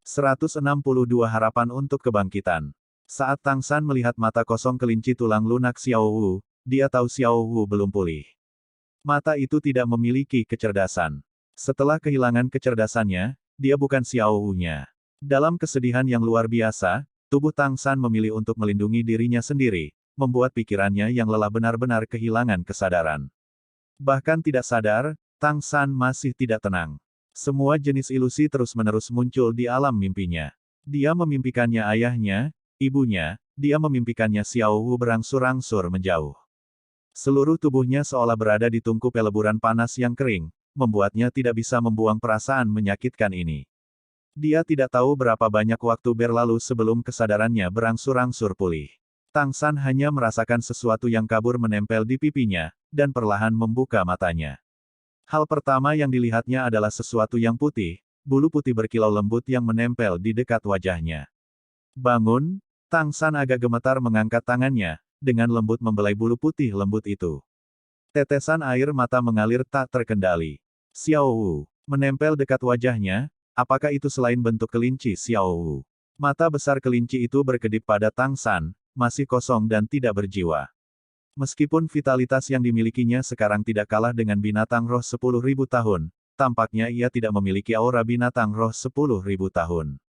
162 harapan untuk kebangkitan. Saat Tang San melihat mata kosong kelinci tulang lunak Xiao Wu, dia tahu Xiao Wu belum pulih. Mata itu tidak memiliki kecerdasan. Setelah kehilangan kecerdasannya, dia bukan Xiao Wu-nya. Dalam kesedihan yang luar biasa, tubuh Tang San memilih untuk melindungi dirinya sendiri, membuat pikirannya yang lelah benar-benar kehilangan kesadaran. Bahkan tidak sadar, Tang San masih tidak tenang. Semua jenis ilusi terus-menerus muncul di alam mimpinya. Dia memimpikannya ayahnya, ibunya, dia memimpikannya Xiao Wu berangsur-angsur menjauh. Seluruh tubuhnya seolah berada di tungku peleburan panas yang kering, membuatnya tidak bisa membuang perasaan menyakitkan ini. Dia tidak tahu berapa banyak waktu berlalu sebelum kesadarannya berangsur-angsur pulih. Tang San hanya merasakan sesuatu yang kabur menempel di pipinya, dan perlahan membuka matanya. Hal pertama yang dilihatnya adalah sesuatu yang putih, bulu putih berkilau lembut yang menempel di dekat wajahnya. Bangun, Tang San agak gemetar mengangkat tangannya, dengan lembut membelai bulu putih lembut itu. Tetesan air mata mengalir tak terkendali. Xiao Wu, menempel dekat wajahnya, apakah itu selain bentuk kelinci Xiao Wu? Mata besar kelinci itu berkedip pada Tang San, masih kosong dan tidak berjiwa. Meskipun vitalitas yang dimilikinya sekarang tidak kalah dengan binatang roh 10.000 tahun, tampaknya ia tidak memiliki aura binatang roh 10.000 tahun.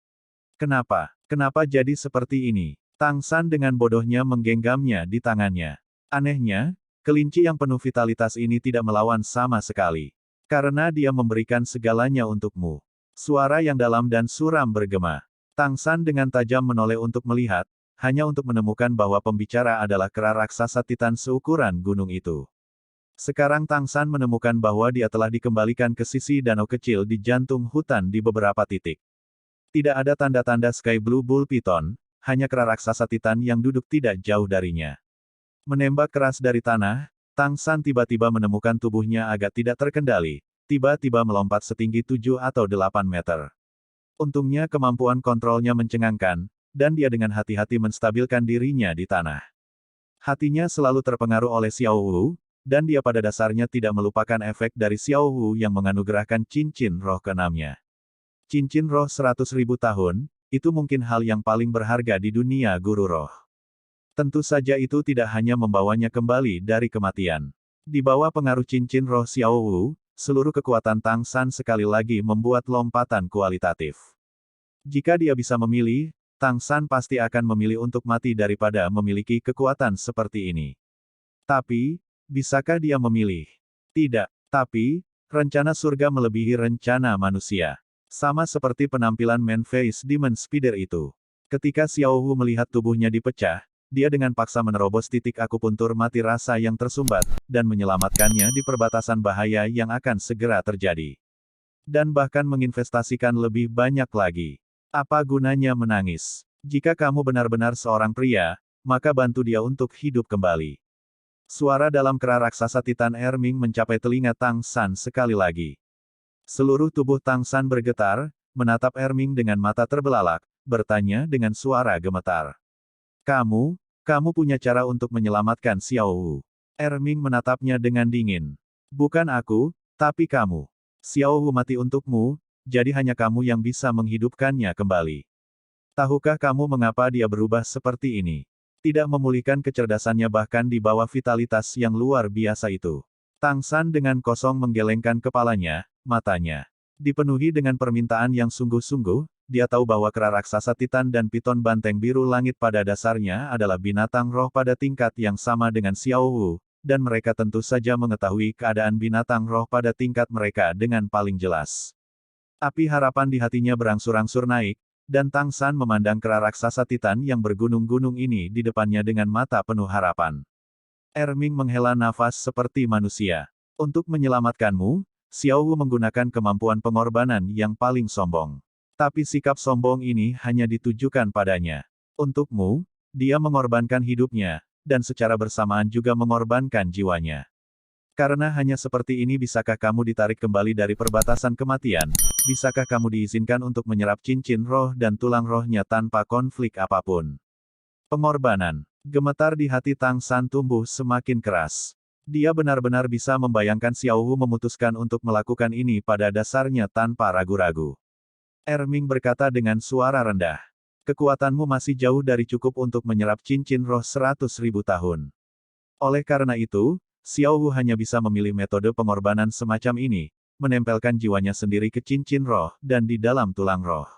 Kenapa? Kenapa jadi seperti ini? Tang San dengan bodohnya menggenggamnya di tangannya. Anehnya, kelinci yang penuh vitalitas ini tidak melawan sama sekali. Karena dia memberikan segalanya untukmu. Suara yang dalam dan suram bergema. Tang San dengan tajam menoleh untuk melihat, hanya untuk menemukan bahwa pembicara adalah kera raksasa titan seukuran gunung itu. Sekarang Tang San menemukan bahwa dia telah dikembalikan ke sisi danau kecil di jantung hutan di beberapa titik. Tidak ada tanda-tanda Sky Blue Bull Python, hanya kera raksasa titan yang duduk tidak jauh darinya. Menembak keras dari tanah, Tang San tiba-tiba menemukan tubuhnya agak tidak terkendali, tiba-tiba melompat setinggi 7 atau 8 meter. Untungnya kemampuan kontrolnya mencengangkan, dan dia dengan hati-hati menstabilkan dirinya di tanah. Hatinya selalu terpengaruh oleh Xiao Wu, dan dia pada dasarnya tidak melupakan efek dari Xiao Wu yang menganugerahkan cincin roh keenamnya. Cincin roh 100.000 tahun, itu mungkin hal yang paling berharga di dunia guru roh. Tentu saja itu tidak hanya membawanya kembali dari kematian. Di bawah pengaruh cincin roh Xiao Wu, seluruh kekuatan Tang San sekali lagi membuat lompatan kualitatif. Jika dia bisa memilih, Tang San pasti akan memilih untuk mati daripada memiliki kekuatan seperti ini. Tapi, bisakah dia memilih? Tidak. Tapi, rencana surga melebihi rencana manusia. Sama seperti penampilan Man-Face Demon Spider itu. Ketika Xiao Wu melihat tubuhnya dipecah, dia dengan paksa menerobos titik akupuntur mati rasa yang tersumbat, dan menyelamatkannya di perbatasan bahaya yang akan segera terjadi. Dan bahkan menginvestasikan lebih banyak lagi. Apa gunanya menangis? Jika kamu benar-benar seorang pria, maka bantu dia untuk hidup kembali. Suara dalam kera raksasa Titan Erming mencapai telinga Tang San sekali lagi. Seluruh tubuh Tang San bergetar, menatap Erming dengan mata terbelalak, bertanya dengan suara gemetar. Kamu punya cara untuk menyelamatkan Xiao Wu. Erming menatapnya dengan dingin. Bukan aku, tapi kamu. Xiao Wu mati untukmu, jadi hanya kamu yang bisa menghidupkannya kembali. Tahukah kamu mengapa dia berubah seperti ini? Tidak memulihkan kecerdasannya bahkan di bawah vitalitas yang luar biasa itu. Tang San dengan kosong menggelengkan kepalanya, matanya dipenuhi dengan permintaan yang sungguh-sungguh. Dia tahu bahwa kera raksasa Titan dan Piton Banteng Biru Langit pada dasarnya adalah binatang roh pada tingkat yang sama dengan Xiao Wu, dan mereka tentu saja mengetahui keadaan binatang roh pada tingkat mereka dengan paling jelas. Api harapan di hatinya berangsur-angsur naik, dan Tang San memandang kera raksasa Titan yang bergunung-gunung ini di depannya dengan mata penuh harapan. Erming menghela nafas seperti manusia. Untuk menyelamatkanmu, Xiao Wu menggunakan kemampuan pengorbanan yang paling sombong. Tapi sikap sombong ini hanya ditujukan padanya. Untukmu, dia mengorbankan hidupnya, dan secara bersamaan juga mengorbankan jiwanya. Karena hanya seperti ini bisakah kamu ditarik kembali dari perbatasan kematian, bisakah kamu diizinkan untuk menyerap cincin roh dan tulang rohnya tanpa konflik apapun. Pengorbanan. Gemetar di hati Tang San tumbuh semakin keras. Dia benar-benar bisa membayangkan Xiao Wu memutuskan untuk melakukan ini pada dasarnya tanpa ragu-ragu. Erming berkata dengan suara rendah. Kekuatanmu masih jauh dari cukup untuk menyerap cincin roh 100.000 tahun. Oleh karena itu, Xiao Wu hanya bisa memilih metode pengorbanan semacam ini, menempelkan jiwanya sendiri ke cincin roh, dan di dalam tulang roh.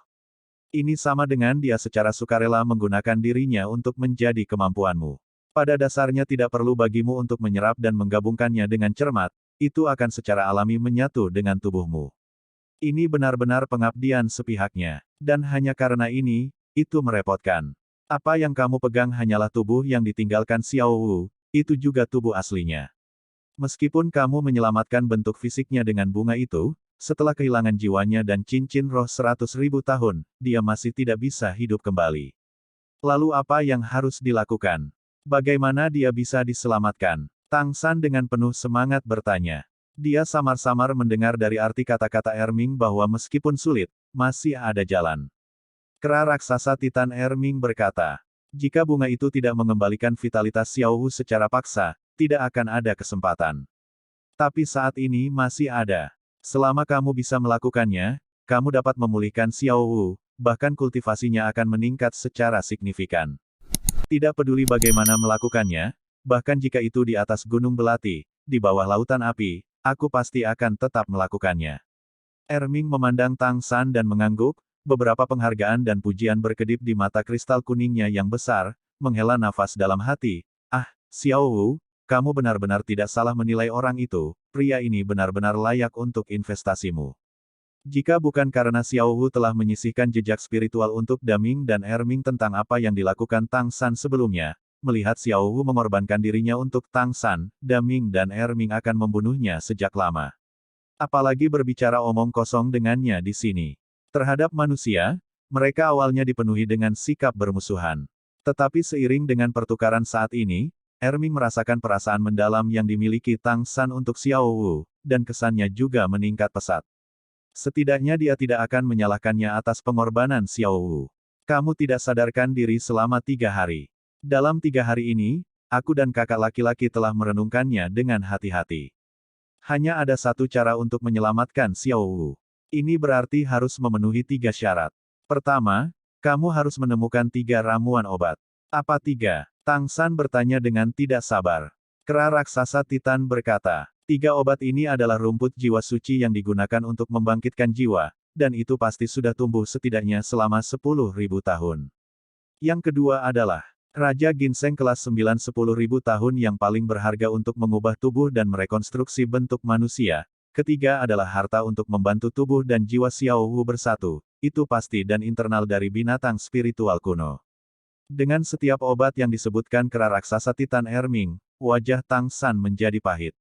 Ini sama dengan dia secara sukarela menggunakan dirinya untuk menjadi kemampuanmu. Pada dasarnya tidak perlu bagimu untuk menyerap dan menggabungkannya dengan cermat, itu akan secara alami menyatu dengan tubuhmu. Ini benar-benar pengabdian sepihaknya. Dan hanya karena ini, itu merepotkan. Apa yang kamu pegang hanyalah tubuh yang ditinggalkan Xiao Wu, itu juga tubuh aslinya. Meskipun kamu menyelamatkan bentuk fisiknya dengan bunga itu, setelah kehilangan jiwanya dan cincin roh 100.000 tahun, dia masih tidak bisa hidup kembali. Lalu apa yang harus dilakukan? Bagaimana dia bisa diselamatkan? Tang San dengan penuh semangat bertanya. Dia samar-samar mendengar dari arti kata-kata Erming bahwa meskipun sulit, masih ada jalan. Kera raksasa Titan Erming berkata, jika bunga itu tidak mengembalikan vitalitas Xiao Wu secara paksa, tidak akan ada kesempatan. Tapi saat ini masih ada. Selama kamu bisa melakukannya, kamu dapat memulihkan Xiao Wu, bahkan kultivasinya akan meningkat secara signifikan. Tidak peduli bagaimana melakukannya, bahkan jika itu di atas gunung belati, di bawah lautan api, aku pasti akan tetap melakukannya. Erming memandang Tang San dan mengangguk, beberapa penghargaan dan pujian berkedip di mata kristal kuningnya yang besar, menghela nafas dalam hati. Ah, Xiao Wu, kamu benar-benar tidak salah menilai orang itu, pria ini benar-benar layak untuk investasimu. Jika bukan karena Xiao Wu telah menyisihkan jejak spiritual untuk Daming dan Erming tentang apa yang dilakukan Tang San sebelumnya, melihat Xiao Wu mengorbankan dirinya untuk Tang San, Daming dan Erming akan membunuhnya sejak lama. Apalagi berbicara omong kosong dengannya di sini. Terhadap manusia, mereka awalnya dipenuhi dengan sikap bermusuhan. Tetapi seiring dengan pertukaran saat ini, Erming merasakan perasaan mendalam yang dimiliki Tang San untuk Xiao Wu, dan kesannya juga meningkat pesat. Setidaknya dia tidak akan menyalahkannya atas pengorbanan Xiao Wu. Kamu tidak sadarkan diri selama 3 hari. Dalam 3 hari ini, aku dan kakak laki-laki telah merenungkannya dengan hati-hati. Hanya ada satu cara untuk menyelamatkan Xiao Wu. Ini berarti harus memenuhi 3 syarat. Pertama, kamu harus menemukan 3 ramuan obat. Apa 3? Tang San bertanya dengan tidak sabar. Kera raksasa Titan berkata, 3 obat ini adalah rumput jiwa suci yang digunakan untuk membangkitkan jiwa, dan itu pasti sudah tumbuh setidaknya selama 10.000 tahun. Yang kedua adalah, Raja Ginseng kelas 9 10.000 tahun yang paling berharga untuk mengubah tubuh dan merekonstruksi bentuk manusia. Ketiga adalah harta untuk membantu tubuh dan jiwa Xiao Wu bersatu, itu pasti dan internal dari binatang spiritual kuno. Dengan setiap obat yang disebutkan kera raksasa Titan Erming, wajah Tang San menjadi pahit.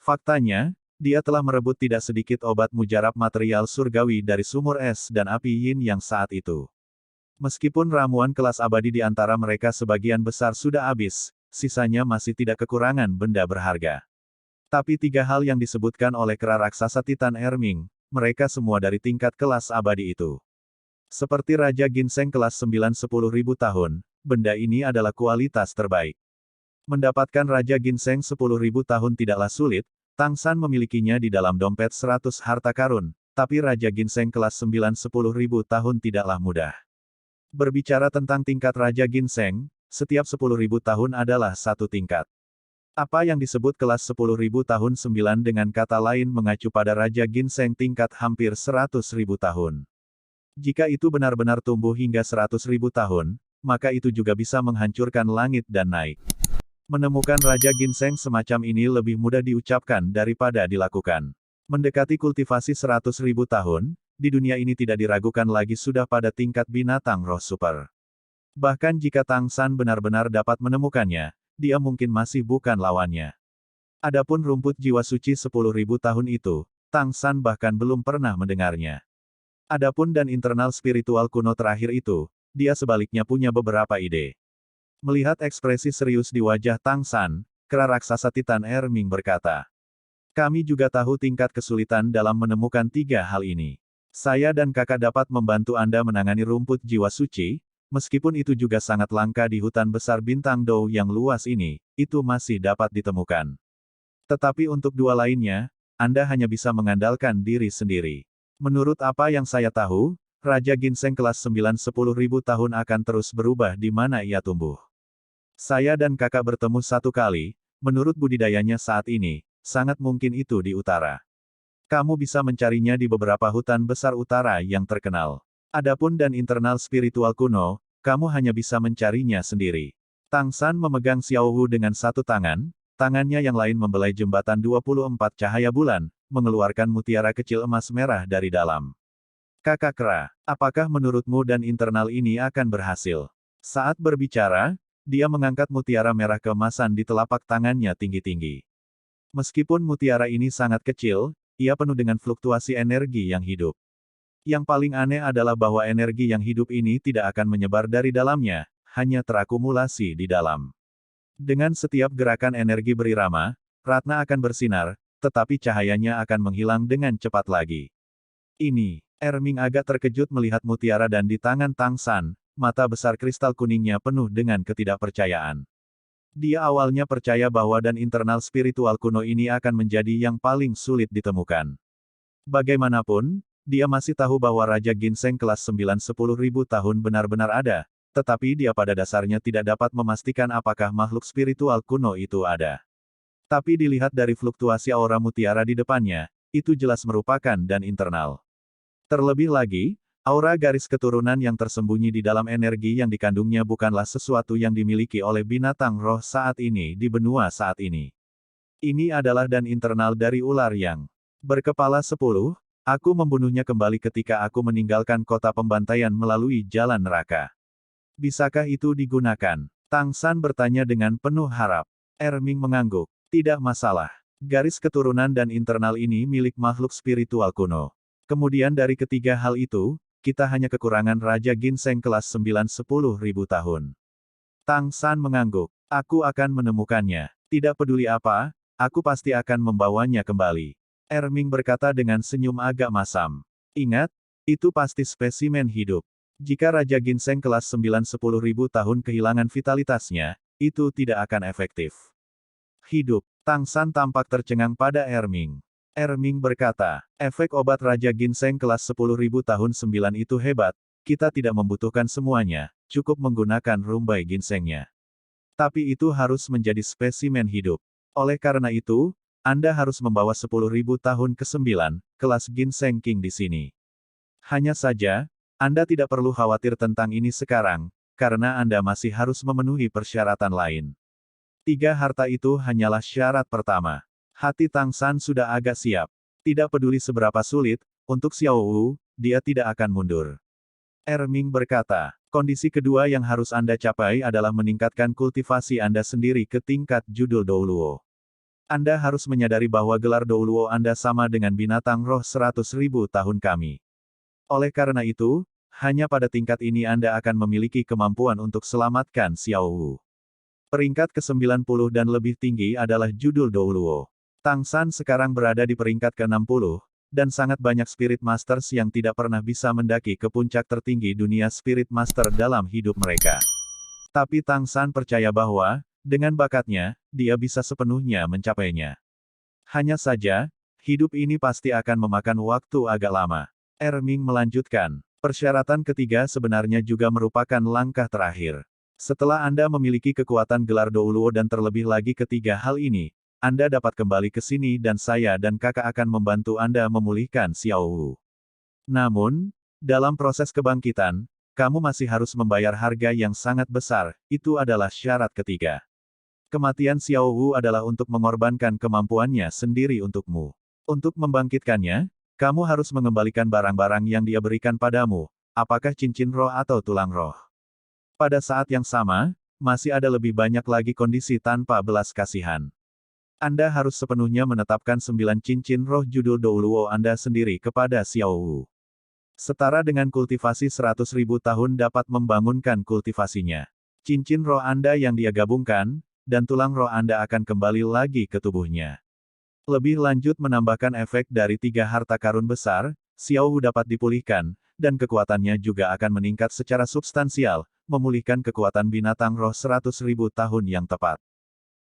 Faktanya, dia telah merebut tidak sedikit obat mujarab material surgawi dari sumur es dan api yin yang saat itu. Meskipun ramuan kelas abadi di antara mereka sebagian besar sudah habis, sisanya masih tidak kekurangan benda berharga. Tapi 3 hal yang disebutkan oleh kera raksasa Titan Erming, mereka semua dari tingkat kelas abadi itu. Seperti Raja Ginseng kelas 9 10.000 tahun, benda ini adalah kualitas terbaik. Mendapatkan Raja Ginseng 10.000 tahun tidaklah sulit, Tang San memilikinya di dalam dompet 100 harta karun, tapi Raja Ginseng kelas 9 10.000 tahun tidaklah mudah. Berbicara tentang tingkat Raja Ginseng, setiap 10.000 tahun adalah satu tingkat. Apa yang disebut kelas 10.000 tahun 9 dengan kata lain mengacu pada Raja Ginseng tingkat hampir 100.000 tahun. Jika itu benar-benar tumbuh hingga 100.000 tahun, maka itu juga bisa menghancurkan langit dan naik. Menemukan Raja Ginseng semacam ini lebih mudah diucapkan daripada dilakukan. Mendekati kultivasi 100.000 tahun, di dunia ini tidak diragukan lagi sudah pada tingkat binatang roh super. Bahkan jika Tang San benar-benar dapat menemukannya, dia mungkin masih bukan lawannya. Adapun rumput jiwa suci 10.000 tahun itu, Tang San bahkan belum pernah mendengarnya. Adapun dan internal spiritual kuno terakhir itu, dia sebaliknya punya beberapa ide. Melihat ekspresi serius di wajah Tang San, kera raksasa Titan Erming berkata, kami juga tahu tingkat kesulitan dalam menemukan 3 hal ini. Saya dan kakak dapat membantu Anda menangani rumput jiwa suci, meskipun itu juga sangat langka di hutan besar bintang Dou yang luas ini, itu masih dapat ditemukan. Tetapi untuk 2 lainnya, Anda hanya bisa mengandalkan diri sendiri. Menurut apa yang saya tahu, Raja Ginseng kelas 9-10.000 tahun akan terus berubah di mana ia tumbuh. Saya dan kakak bertemu satu kali, menurut budidayanya saat ini, sangat mungkin itu di utara. Kamu bisa mencarinya di beberapa hutan besar utara yang terkenal. Adapun dan internal spiritual kuno, kamu hanya bisa mencarinya sendiri. Tang San memegang Xiao Wu dengan satu tangan, tangannya yang lain membelai jembatan 24 cahaya bulan, mengeluarkan mutiara kecil emas merah dari dalam. Kakak Kera, apakah menurutmu dan internal ini akan berhasil? Saat berbicara, dia mengangkat mutiara merah keemasan di telapak tangannya tinggi-tinggi. Meskipun mutiara ini sangat kecil, ia penuh dengan fluktuasi energi yang hidup. Yang paling aneh adalah bahwa energi yang hidup ini tidak akan menyebar dari dalamnya, hanya terakumulasi di dalam. Dengan setiap gerakan energi berirama, Ratna akan bersinar, tetapi cahayanya akan menghilang dengan cepat lagi. Ini, Erming agak terkejut melihat mutiara dan di tangan Tang San, mata besar kristal kuningnya penuh dengan ketidakpercayaan. Dia awalnya percaya bahwa dan internal spiritual kuno ini akan menjadi yang paling sulit ditemukan. Bagaimanapun, dia masih tahu bahwa Raja Ginseng kelas 9-10.000 tahun benar-benar ada, tetapi dia pada dasarnya tidak dapat memastikan apakah makhluk spiritual kuno itu ada. Tapi dilihat dari fluktuasi aura mutiara di depannya, itu jelas merupakan dan internal. Terlebih lagi, aura garis keturunan yang tersembunyi di dalam energi yang dikandungnya bukanlah sesuatu yang dimiliki oleh binatang roh saat ini di benua saat ini. Ini adalah dan internal dari ular yang berkepala 10, aku membunuhnya kembali ketika aku meninggalkan kota pembantaian melalui jalan neraka. Bisakah itu digunakan? Tang San bertanya dengan penuh harap. Erming mengangguk. Tidak masalah. Garis keturunan dan internal ini milik makhluk spiritual kuno. Kemudian dari ketiga hal itu, kita hanya kekurangan Raja Ginseng kelas 9-10.000 tahun. Tang San mengangguk. Aku akan menemukannya. Tidak peduli apa, aku pasti akan membawanya kembali. Erming berkata dengan senyum agak masam. Ingat, itu pasti spesimen hidup. Jika Raja Ginseng kelas 9-10.000 tahun kehilangan vitalitasnya, itu tidak akan efektif. Hidup. Tang San tampak tercengang pada Erming. Erming berkata, efek obat Raja Ginseng kelas 10.000 tahun 9 itu hebat, kita tidak membutuhkan semuanya, cukup menggunakan rumbai ginsengnya. Tapi itu harus menjadi spesimen hidup. Oleh karena itu, Anda harus membawa 10.000 tahun ke-9, kelas Ginseng King di sini. Hanya saja, Anda tidak perlu khawatir tentang ini sekarang, karena Anda masih harus memenuhi persyaratan lain. 3 harta itu hanyalah syarat pertama. Hati Tang San sudah agak siap. Tidak peduli seberapa sulit, untuk Xiao Wu, dia tidak akan mundur. Erming berkata, kondisi kedua yang harus Anda capai adalah meningkatkan kultivasi Anda sendiri ke tingkat judul Douluo. Anda harus menyadari bahwa gelar Douluo Anda sama dengan binatang roh 100.000 tahun kami. Oleh karena itu, hanya pada tingkat ini Anda akan memiliki kemampuan untuk selamatkan Xiao Wu. Peringkat ke-90 dan lebih tinggi adalah judul Douluo. Tang San sekarang berada di peringkat ke-60, dan sangat banyak Spirit Masters yang tidak pernah bisa mendaki ke puncak tertinggi dunia Spirit Master dalam hidup mereka. Tapi Tang San percaya bahwa, dengan bakatnya, dia bisa sepenuhnya mencapainya. Hanya saja, hidup ini pasti akan memakan waktu agak lama. Erming melanjutkan, persyaratan ketiga sebenarnya juga merupakan langkah terakhir. Setelah Anda memiliki kekuatan gelar Douluo dan terlebih lagi ketiga hal ini, Anda dapat kembali ke sini dan saya dan kakak akan membantu Anda memulihkan Xiao Wu. Namun, dalam proses kebangkitan, kamu masih harus membayar harga yang sangat besar, itu adalah syarat ketiga. Kematian Xiao Wu adalah untuk mengorbankan kemampuannya sendiri untukmu. Untuk membangkitkannya, kamu harus mengembalikan barang-barang yang dia berikan padamu, apakah cincin roh atau tulang roh. Pada saat yang sama, masih ada lebih banyak lagi kondisi tanpa belas kasihan. Anda harus sepenuhnya menetapkan 9 cincin roh judul Douluo Anda sendiri kepada Xiao Wu. Setara dengan kultivasi 100.000 tahun dapat membangunkan kultivasinya. Cincin roh Anda yang dia gabungkan, dan tulang roh Anda akan kembali lagi ke tubuhnya. Lebih lanjut menambahkan efek dari 3 harta karun besar, Xiao Wu dapat dipulihkan, dan kekuatannya juga akan meningkat secara substansial, memulihkan kekuatan binatang roh 100.000 tahun yang tepat.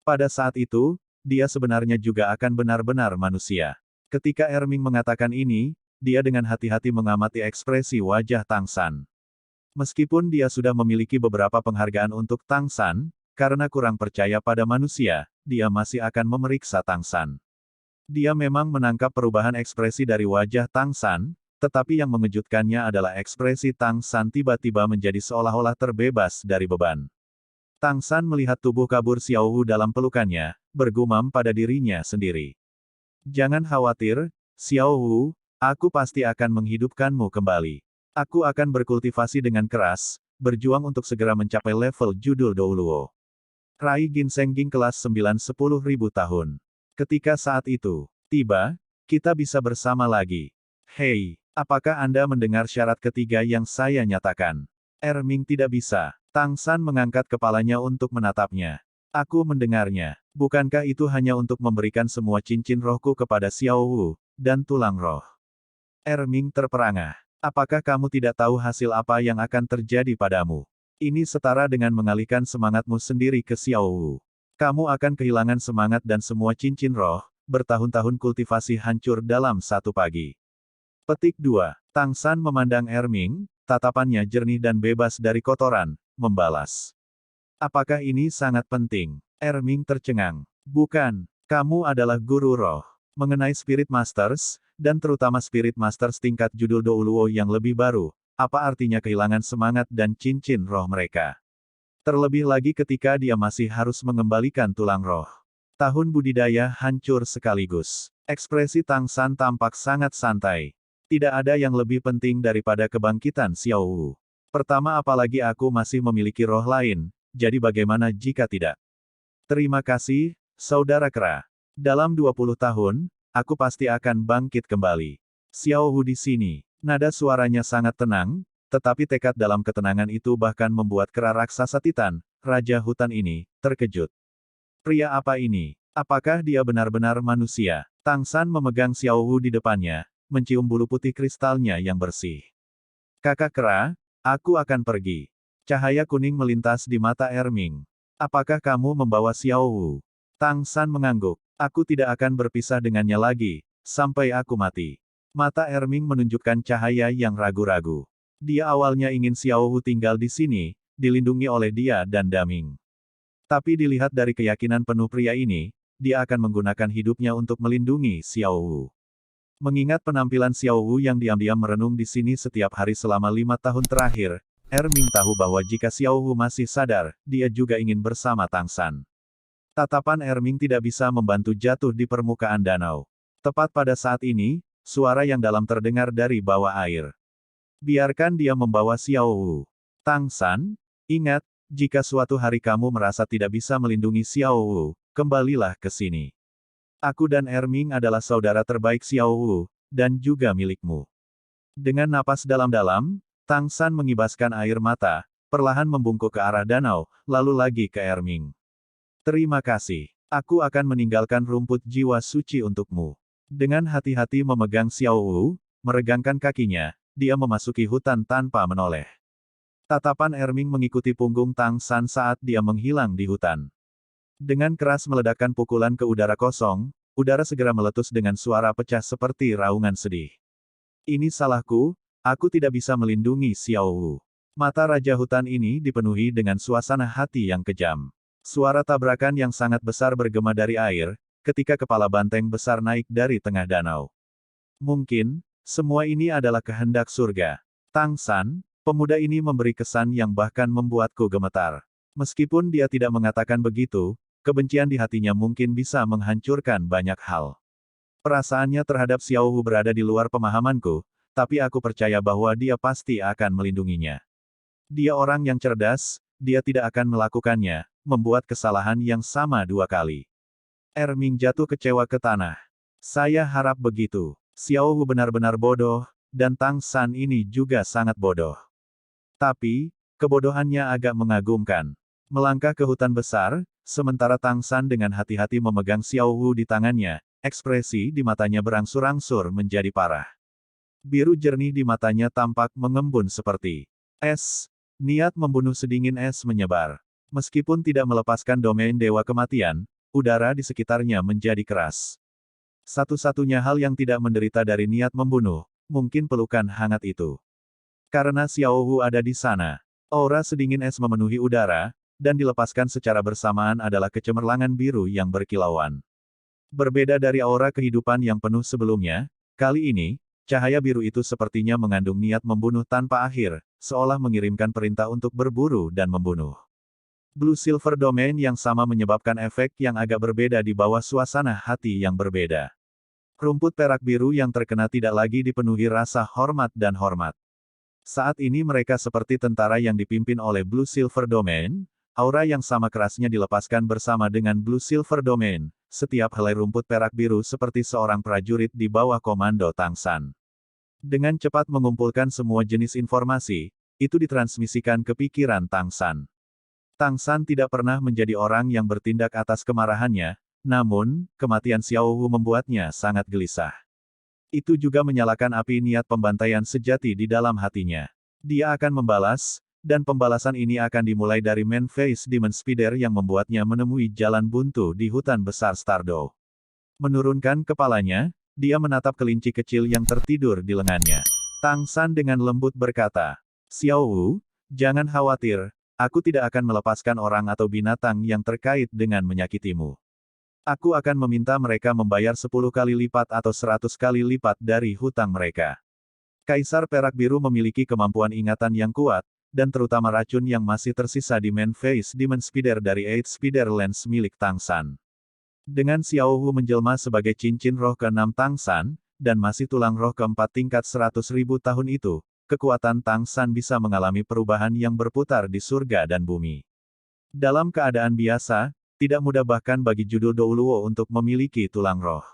Pada saat itu, dia sebenarnya juga akan benar-benar manusia. Ketika Erming mengatakan ini, dia dengan hati-hati mengamati ekspresi wajah Tang San. Meskipun dia sudah memiliki beberapa penghargaan untuk Tang San, karena kurang percaya pada manusia, dia masih akan memeriksa Tang San. Dia memang menangkap perubahan ekspresi dari wajah Tang San, tetapi yang mengejutkannya adalah ekspresi Tang San tiba-tiba menjadi seolah-olah terbebas dari beban. Tang San melihat tubuh kabur Xiao Wu dalam pelukannya, bergumam pada dirinya sendiri. Jangan khawatir, Xiao Wu, aku pasti akan menghidupkanmu kembali. Aku akan berkultivasi dengan keras, berjuang untuk segera mencapai level judul Douluo. Rai Ginseng Ging kelas 9-10.000 tahun. Ketika saat itu tiba, kita bisa bersama lagi. Hei, apakah Anda mendengar syarat ketiga yang saya nyatakan? Erming tidak bisa. Tang San mengangkat kepalanya untuk menatapnya. Aku mendengarnya. Bukankah itu hanya untuk memberikan semua cincin rohku kepada Xiao Wu, dan tulang roh? Erming terperangah. Apakah kamu tidak tahu hasil apa yang akan terjadi padamu? Ini setara dengan mengalihkan semangatmu sendiri ke Xiao Wu. Kamu akan kehilangan semangat dan semua cincin roh, bertahun-tahun kultivasi hancur dalam satu pagi. Petik 2. Tang San memandang Erming, tatapannya jernih dan bebas dari kotoran, membalas. Apakah ini sangat penting? Erming tercengang. Bukan, kamu adalah guru roh. Mengenai Spirit Masters, dan terutama Spirit Masters tingkat judul Douluo yang lebih baru, apa artinya kehilangan semangat dan cincin roh mereka? Terlebih lagi ketika dia masih harus mengembalikan tulang roh. Tahun budidaya hancur sekaligus. Ekspresi Tang San tampak sangat santai. Tidak ada yang lebih penting daripada kebangkitan Xiao Wu. Pertama, apalagi aku masih memiliki roh lain, jadi bagaimana jika tidak? Terima kasih, Saudara Kera. Dalam 20 tahun, aku pasti akan bangkit kembali. Xiao Wu di sini. Nada suaranya sangat tenang, tetapi tekad dalam ketenangan itu bahkan membuat kera raksasa Titan, Raja Hutan ini, terkejut. Pria apa ini? Apakah dia benar-benar manusia? Tang San memegang Xiao Wu di depannya, mencium bulu putih kristalnya yang bersih. Kakak kera, aku akan pergi. Cahaya kuning melintas di mata Erming. Apakah kamu membawa Xiao Wu? Tang San mengangguk. Aku tidak akan berpisah dengannya lagi, sampai aku mati. Mata Erming menunjukkan cahaya yang ragu-ragu. Dia awalnya ingin Xiao Wu tinggal di sini, dilindungi oleh dia dan Daming. Tapi dilihat dari keyakinan penuh pria ini, dia akan menggunakan hidupnya untuk melindungi Xiao Wu. Mengingat penampilan Xiao Wu yang diam-diam merenung di sini setiap hari selama 5 tahun terakhir, Erming tahu bahwa jika Xiao Wu masih sadar, dia juga ingin bersama Tang San. Tatapan Erming tidak bisa membantu jatuh di permukaan danau. Tepat pada saat ini, suara yang dalam terdengar dari bawah air. Biarkan dia membawa Xiao Wu. Tang San, ingat, jika suatu hari kamu merasa tidak bisa melindungi Xiao Wu, kembalilah ke sini. Aku dan Erming adalah saudara terbaik Xiao Wu, dan juga milikmu. Dengan napas dalam-dalam, Tang San mengibaskan air mata, perlahan membungkuk ke arah danau, lalu lagi ke Erming. Terima kasih. Aku akan meninggalkan rumput jiwa suci untukmu. Dengan hati-hati memegang Xiao Wu, meregangkan kakinya, dia memasuki hutan tanpa menoleh. Tatapan Erming mengikuti punggung Tang San saat dia menghilang di hutan. Dengan keras meledakkan pukulan ke udara kosong, udara segera meletus dengan suara pecah seperti raungan sedih. Ini salahku, aku tidak bisa melindungi Xiao Wu. Mata Raja Hutan ini dipenuhi dengan suasana hati yang kejam. Suara tabrakan yang sangat besar bergema dari air, ketika kepala banteng besar naik dari tengah danau. Mungkin, semua ini adalah kehendak surga. Tang San, pemuda ini memberi kesan yang bahkan membuatku gemetar. Meskipun dia tidak mengatakan begitu, kebencian di hatinya mungkin bisa menghancurkan banyak hal. Perasaannya terhadap Xiao Wu berada di luar pemahamanku, tapi aku percaya bahwa dia pasti akan melindunginya. Dia orang yang cerdas, dia tidak akan melakukannya, membuat kesalahan yang sama 2 kali. Erming jatuh kecewa ke tanah. Saya harap begitu. Xiao Wu benar-benar bodoh, dan Tang San ini juga sangat bodoh. Tapi, kebodohannya agak mengagumkan. Melangkah ke hutan besar, sementara Tang San dengan hati-hati memegang Xiao Wu di tangannya, ekspresi di matanya berangsur-angsur menjadi parah. Biru jernih di matanya tampak mengembun seperti es. Niat membunuh sedingin es menyebar. Meskipun tidak melepaskan domain Dewa Kematian, udara di sekitarnya menjadi keras. Satu-satunya hal yang tidak menderita dari niat membunuh, mungkin pelukan hangat itu. Karena Xiao Wu ada di sana, aura sedingin es memenuhi udara, dan dilepaskan secara bersamaan adalah kecemerlangan biru yang berkilauan. Berbeda dari aura kehidupan yang penuh sebelumnya, kali ini, cahaya biru itu sepertinya mengandung niat membunuh tanpa akhir, seolah mengirimkan perintah untuk berburu dan membunuh. Blue Silver Domain yang sama menyebabkan efek yang agak berbeda di bawah suasana hati yang berbeda. Rumput perak biru yang terkena tidak lagi dipenuhi rasa hormat dan hormat. Saat ini mereka seperti tentara yang dipimpin oleh Blue Silver Domain, aura yang sama kerasnya dilepaskan bersama dengan Blue Silver Domain. Setiap helai rumput perak biru seperti seorang prajurit di bawah komando Tang San. Dengan cepat mengumpulkan semua jenis informasi, itu ditransmisikan ke pikiran Tang San. Tang San tidak pernah menjadi orang yang bertindak atas kemarahannya, namun, kematian Xiao Wu membuatnya sangat gelisah. Itu juga menyalakan api niat pembantaian sejati di dalam hatinya. Dia akan membalas, dan pembalasan ini akan dimulai dari Man Face Demon Spider yang membuatnya menemui jalan buntu di hutan besar Stardow. Menurunkan kepalanya, dia menatap kelinci kecil yang tertidur di lengannya. Tang San dengan lembut berkata, Xiao Wu, jangan khawatir, aku tidak akan melepaskan orang atau binatang yang terkait dengan menyakitimu. Aku akan meminta mereka membayar 10 kali lipat atau 100 kali lipat dari hutang mereka. Kaisar Perak Biru memiliki kemampuan ingatan yang kuat, dan terutama racun yang masih tersisa di Man Face Demon Spider dari Eight Spider Lens milik Tang San. Dengan Xiao Wu menjelma sebagai cincin roh ke-6 Tang San, dan masih tulang roh ke-4 tingkat 100.000 tahun itu, kekuatan Tang San bisa mengalami perubahan yang berputar di surga dan bumi. Dalam keadaan biasa, tidak mudah bahkan bagi judul Douluo untuk memiliki tulang roh.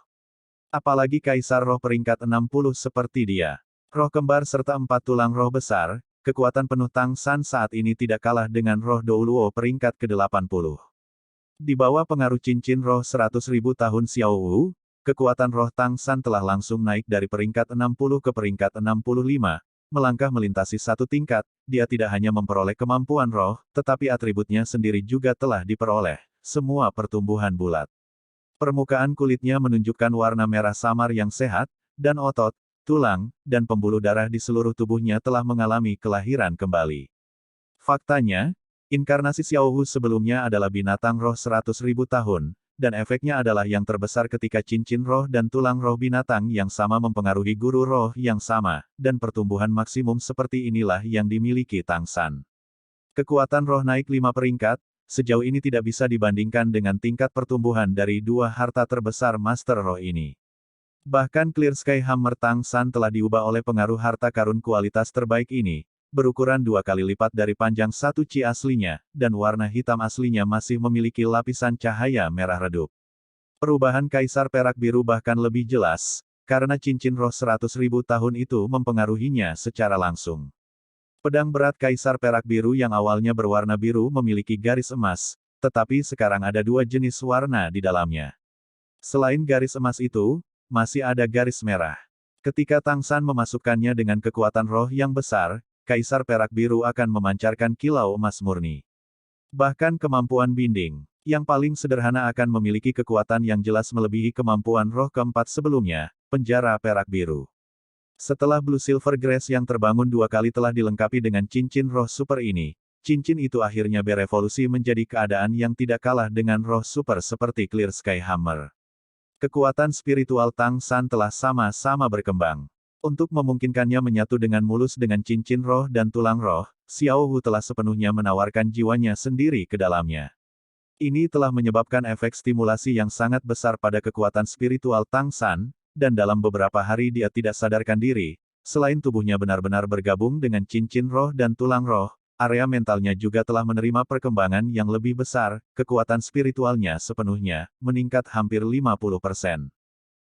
Apalagi Kaisar Roh peringkat 60 seperti dia. Roh kembar serta 4 tulang roh besar, kekuatan penuh Tang San saat ini tidak kalah dengan roh Douluo peringkat ke-80. Di bawah pengaruh cincin roh 100.000 tahun Xiao Wu, kekuatan roh Tang San telah langsung naik dari peringkat 60 ke peringkat 65, melangkah melintasi satu tingkat, dia tidak hanya memperoleh kemampuan roh, tetapi atributnya sendiri juga telah diperoleh, semua pertumbuhan bulat. Permukaan kulitnya menunjukkan warna merah samar yang sehat, dan otot, tulang, dan pembuluh darah di seluruh tubuhnya telah mengalami kelahiran kembali. Faktanya, inkarnasi Xiao Wu sebelumnya adalah binatang roh 100.000 tahun, dan efeknya adalah yang terbesar ketika cincin roh dan tulang roh binatang yang sama mempengaruhi guru roh yang sama, dan pertumbuhan maksimum seperti inilah yang dimiliki Tang San. Kekuatan roh naik 5 peringkat, sejauh ini tidak bisa dibandingkan dengan tingkat pertumbuhan dari dua harta terbesar Master Roh ini. Bahkan Clear Sky Hammer Tang San telah diubah oleh pengaruh harta karun kualitas terbaik ini, berukuran 2 kali lipat dari panjang 1 Chi aslinya, dan warna hitam aslinya masih memiliki lapisan cahaya merah redup. Perubahan Kaisar Perak Biru bahkan lebih jelas, karena cincin roh 100.000 tahun itu mempengaruhinya secara langsung. Pedang berat Kaisar Perak Biru yang awalnya berwarna biru memiliki garis emas, tetapi sekarang ada 2 jenis warna di dalamnya. Selain garis emas itu, masih ada garis merah. Ketika Tang San memasukkannya dengan kekuatan roh yang besar, Kaisar Perak Biru akan memancarkan kilau emas murni. Bahkan kemampuan binding, yang paling sederhana akan memiliki kekuatan yang jelas melebihi kemampuan roh keempat sebelumnya, penjara Perak Biru. Setelah Blue Silver Grace yang terbangun 2 kali telah dilengkapi dengan cincin roh super ini, cincin itu akhirnya berevolusi menjadi keadaan yang tidak kalah dengan roh super seperti Clear Sky Hammer. Kekuatan spiritual Tang San telah sama-sama berkembang. Untuk memungkinkannya menyatu dengan mulus dengan cincin roh dan tulang roh, Xiao Wu telah sepenuhnya menawarkan jiwanya sendiri ke dalamnya. Ini telah menyebabkan efek stimulasi yang sangat besar pada kekuatan spiritual Tang San, dan dalam beberapa hari dia tidak sadarkan diri, selain tubuhnya benar-benar bergabung dengan cincin roh dan tulang roh, area mentalnya juga telah menerima perkembangan yang lebih besar, kekuatan spiritualnya sepenuhnya meningkat hampir 50%.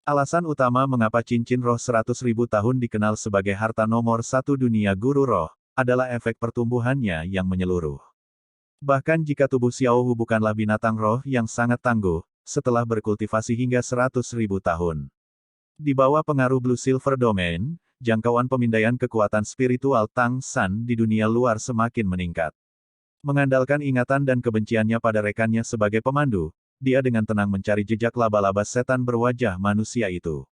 Alasan utama mengapa cincin roh 100.000 tahun dikenal sebagai harta nomor 1 dunia guru roh, adalah efek pertumbuhannya yang menyeluruh. Bahkan jika tubuh Xiao Wu bukanlah binatang roh yang sangat tangguh, setelah berkultivasi hingga 100.000 tahun. Di bawah pengaruh Blue Silver Domain, jangkauan pemindaian kekuatan spiritual Tang San di dunia luar semakin meningkat. Mengandalkan ingatan dan kebenciannya pada rekannya sebagai pemandu, dia dengan tenang mencari jejak laba-laba setan berwajah manusia itu.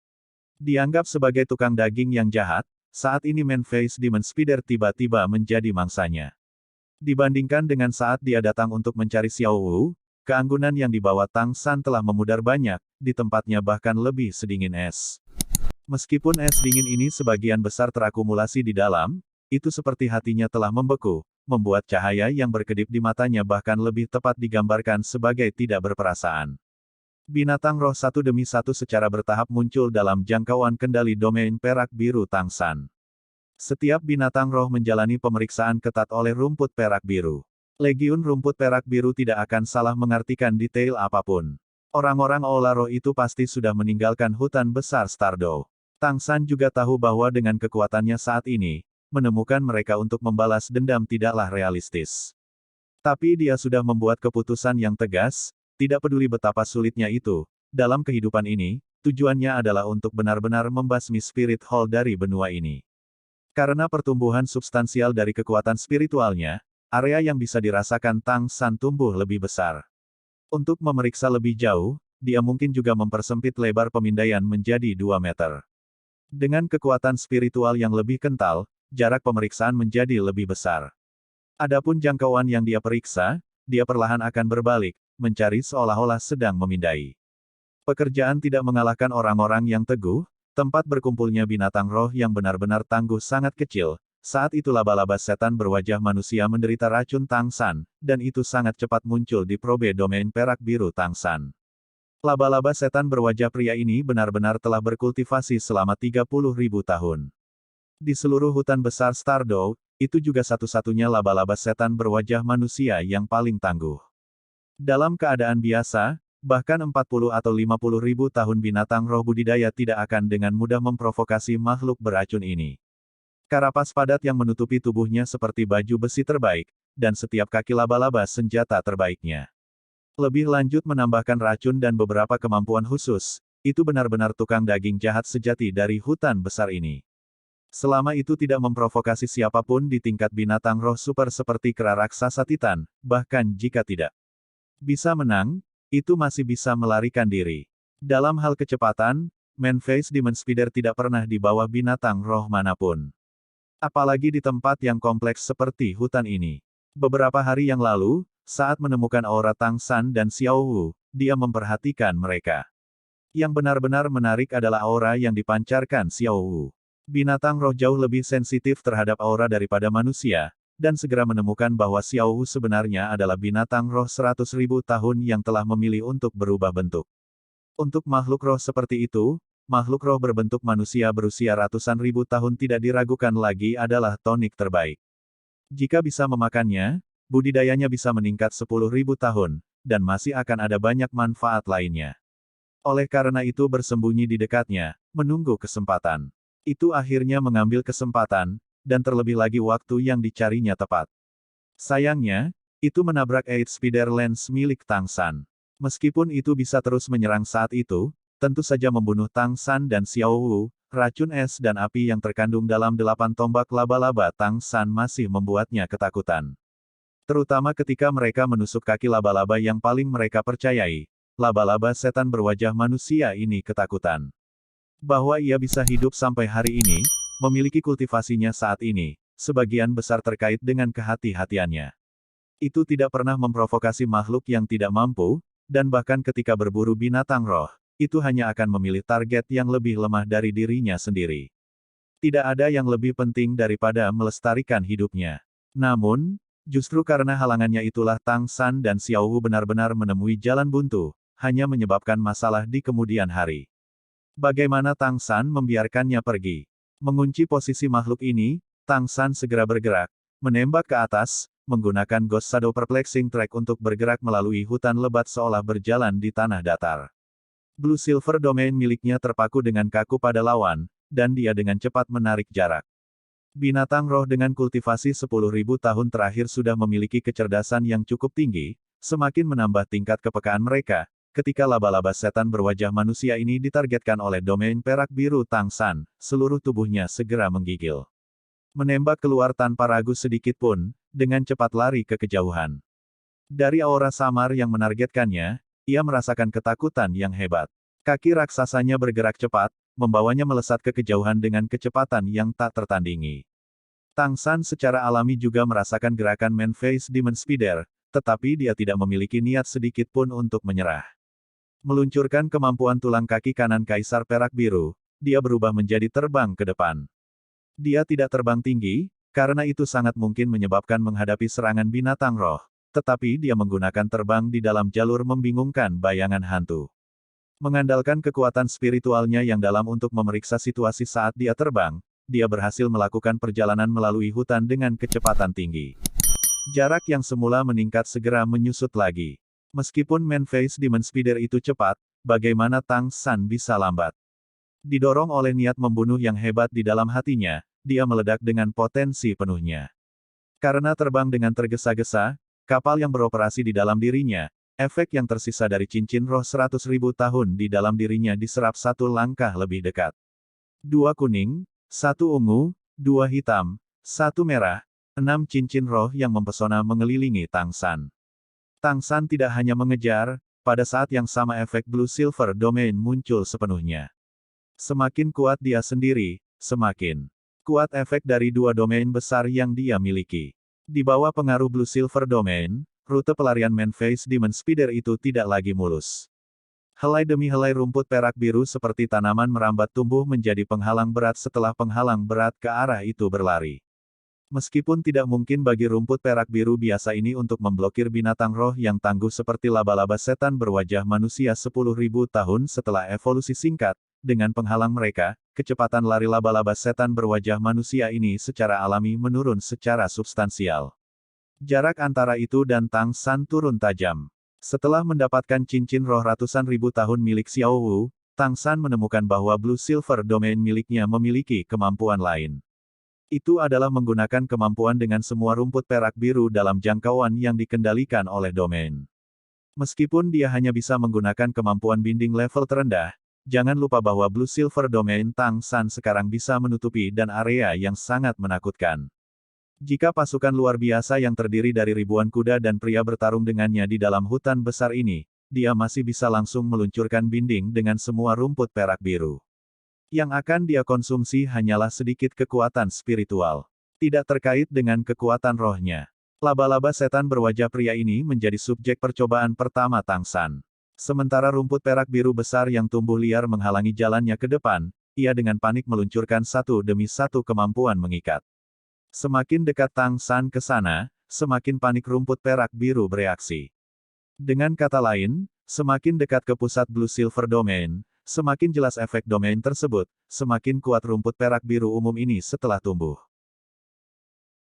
Dianggap sebagai tukang daging yang jahat, saat ini Man-Face Demon Spider tiba-tiba menjadi mangsanya. Dibandingkan dengan saat dia datang untuk mencari Xiao Wu, keanggunan yang dibawa Tang San telah memudar banyak, di tempatnya bahkan lebih sedingin es. Meskipun es dingin ini sebagian besar terakumulasi di dalam, itu seperti hatinya telah membeku, membuat cahaya yang berkedip di matanya bahkan lebih tepat digambarkan sebagai tidak berperasaan. Binatang roh satu demi satu secara bertahap muncul dalam jangkauan kendali domain perak biru Tang San. Setiap binatang roh menjalani pemeriksaan ketat oleh rumput perak biru. Legiun rumput perak biru tidak akan salah mengartikan detail apapun. Orang-orang Aula Roh itu pasti sudah meninggalkan hutan besar Stardow. Tang San juga tahu bahwa dengan kekuatannya saat ini, menemukan mereka untuk membalas dendam tidaklah realistis. Tapi dia sudah membuat keputusan yang tegas, tidak peduli betapa sulitnya itu, dalam kehidupan ini, tujuannya adalah untuk benar-benar membasmi Spirit Hall dari benua ini. Karena pertumbuhan substansial dari kekuatan spiritualnya, area yang bisa dirasakan Tang San tumbuh lebih besar. Untuk memeriksa lebih jauh, dia mungkin juga mempersempit lebar pemindaian menjadi 2 meter. Dengan kekuatan spiritual yang lebih kental, jarak pemeriksaan menjadi lebih besar. Adapun jangkauan yang dia periksa, dia perlahan akan berbalik, mencari seolah-olah sedang memindai. Pekerjaan tidak mengalahkan orang-orang yang teguh, tempat berkumpulnya binatang roh yang benar-benar tangguh sangat kecil. Saat itu laba-laba setan berwajah manusia menderita racun Tang San, dan itu sangat cepat muncul di probe domain perak biru Tang San. Laba-laba setan berwajah pria ini benar-benar telah berkultivasi selama 30.000 tahun. Di seluruh hutan besar Stardow, itu juga satu-satunya laba-laba setan berwajah manusia yang paling tangguh. Dalam keadaan biasa, bahkan 40 atau 50.000 tahun binatang roh budidaya tidak akan dengan mudah memprovokasi makhluk beracun ini. Karapas padat yang menutupi tubuhnya seperti baju besi terbaik, dan setiap kaki laba-laba senjata terbaiknya. Lebih lanjut menambahkan racun dan beberapa kemampuan khusus, itu benar-benar tukang daging jahat sejati dari hutan besar ini. Selama itu tidak memprovokasi siapapun di tingkat binatang roh super seperti kera raksasa Titan, bahkan jika tidak bisa menang, itu masih bisa melarikan diri. Dalam hal kecepatan, Man-Face Demon Spider tidak pernah di bawah binatang roh manapun. Apalagi di tempat yang kompleks seperti hutan ini. Beberapa hari yang lalu, saat menemukan aura Tang San dan Xiao Wu, dia memperhatikan mereka. Yang benar-benar menarik adalah aura yang dipancarkan Xiao Wu. Binatang roh jauh lebih sensitif terhadap aura daripada manusia, dan segera menemukan bahwa Xiao Wu sebenarnya adalah binatang roh 100.000 tahun yang telah memilih untuk berubah bentuk. Untuk makhluk roh seperti itu, makhluk roh berbentuk manusia berusia ratusan ribu tahun tidak diragukan lagi adalah tonik terbaik. Jika bisa memakannya, budidayanya bisa meningkat 10.000 tahun, dan masih akan ada banyak manfaat lainnya. Oleh karena itu bersembunyi di dekatnya, menunggu kesempatan. Itu akhirnya mengambil kesempatan, dan terlebih lagi waktu yang dicarinya tepat. Sayangnya, itu menabrak Eight Spider Lens milik Tang San. Meskipun itu bisa terus menyerang saat itu, tentu saja membunuh Tang San dan Xiao Wu, racun es dan api yang terkandung dalam 8 tombak laba-laba Tang San masih membuatnya ketakutan. Terutama ketika mereka menusuk kaki laba-laba yang paling mereka percayai, laba-laba setan berwajah manusia ini ketakutan. Bahwa ia bisa hidup sampai hari ini, memiliki kultivasinya saat ini, sebagian besar terkait dengan kehati-hatiannya. Itu tidak pernah memprovokasi makhluk yang tidak mampu, dan bahkan ketika berburu binatang roh, itu hanya akan memilih target yang lebih lemah dari dirinya sendiri. Tidak ada yang lebih penting daripada melestarikan hidupnya. Namun, justru karena halangannya itulah Tang San dan Xiao Wu benar-benar menemui jalan buntu, hanya menyebabkan masalah di kemudian hari. Bagaimana Tang San membiarkannya pergi? Mengunci posisi makhluk ini, Tang San segera bergerak, menembak ke atas, menggunakan Ghost Shadow Perplexing Track untuk bergerak melalui hutan lebat seolah berjalan di tanah datar. Blue Silver Domain miliknya terpaku dengan kaku pada lawan, dan dia dengan cepat menarik jarak. Binatang roh dengan kultivasi 10.000 tahun terakhir sudah memiliki kecerdasan yang cukup tinggi, semakin menambah tingkat kepekaan mereka. Ketika laba-laba setan berwajah manusia ini ditargetkan oleh domain perak biru Tang San, seluruh tubuhnya segera menggigil. Menembak keluar tanpa ragu sedikit pun, dengan cepat lari ke kejauhan. Dari aura samar yang menargetkannya, ia merasakan ketakutan yang hebat. Kaki raksasanya bergerak cepat, membawanya melesat ke kejauhan dengan kecepatan yang tak tertandingi. Tang San secara alami juga merasakan gerakan Man-Face Demon Spider, tetapi dia tidak memiliki niat sedikit pun untuk menyerah. Meluncurkan kemampuan tulang kaki kanan Kaisar Perak Biru, dia berubah menjadi terbang ke depan. Dia tidak terbang tinggi, karena itu sangat mungkin menyebabkan menghadapi serangan binatang roh, tetapi dia menggunakan terbang di dalam jalur membingungkan bayangan hantu. Mengandalkan kekuatan spiritualnya yang dalam untuk memeriksa situasi saat dia terbang, dia berhasil melakukan perjalanan melalui hutan dengan kecepatan tinggi. Jarak yang semula meningkat segera menyusut lagi. Meskipun Man-Face Demon Spider itu cepat, bagaimana Tang San bisa lambat? Didorong oleh niat membunuh yang hebat di dalam hatinya, dia meledak dengan potensi penuhnya. Karena terbang dengan tergesa-gesa, kapal yang beroperasi di dalam dirinya, efek yang tersisa dari cincin roh 100.000 tahun di dalam dirinya diserap satu langkah lebih dekat. 2 kuning, 1 ungu, 2 hitam, 1 merah, 6 cincin roh yang mempesona mengelilingi Tang San. Tang San tidak hanya mengejar, pada saat yang sama efek Blue Silver Domain muncul sepenuhnya. Semakin kuat dia sendiri, semakin kuat efek dari 2 domain besar yang dia miliki. Di bawah pengaruh Blue Silver Domain, rute pelarian Man-Face Demon Spider itu tidak lagi mulus. Helai demi helai rumput perak biru seperti tanaman merambat tumbuh menjadi penghalang berat setelah penghalang berat ke arah itu berlari. Meskipun tidak mungkin bagi rumput perak biru biasa ini untuk memblokir binatang roh yang tangguh seperti laba-laba setan berwajah manusia 10.000 tahun setelah evolusi singkat, dengan penghalang mereka, kecepatan lari laba-laba setan berwajah manusia ini secara alami menurun secara substansial. Jarak antara itu dan Tang San turun tajam. Setelah mendapatkan cincin roh ratusan ribu tahun milik Xiao Wu, Tang San menemukan bahwa Blue Silver Domain miliknya memiliki kemampuan lain. Itu adalah menggunakan kemampuan dengan semua rumput perak biru dalam jangkauan yang dikendalikan oleh domain. Meskipun dia hanya bisa menggunakan kemampuan binding level terendah, jangan lupa bahwa Blue Silver Domain Tang San sekarang bisa menutupi dan area yang sangat menakutkan. Jika pasukan luar biasa yang terdiri dari ribuan kuda dan pria bertarung dengannya di dalam hutan besar ini, dia masih bisa langsung meluncurkan binding dengan semua rumput perak biru. Yang akan dia konsumsi hanyalah sedikit kekuatan spiritual. Tidak terkait dengan kekuatan rohnya. Laba-laba setan berwajah pria ini menjadi subjek percobaan pertama Tang San. Sementara rumput perak biru besar yang tumbuh liar menghalangi jalannya ke depan, ia dengan panik meluncurkan satu demi satu kemampuan mengikat. Semakin dekat Tang San ke sana, semakin panik rumput perak biru bereaksi. Dengan kata lain, semakin dekat ke pusat Blue Silver Domain, semakin jelas efek domain tersebut, semakin kuat rumput perak biru umum ini setelah tumbuh.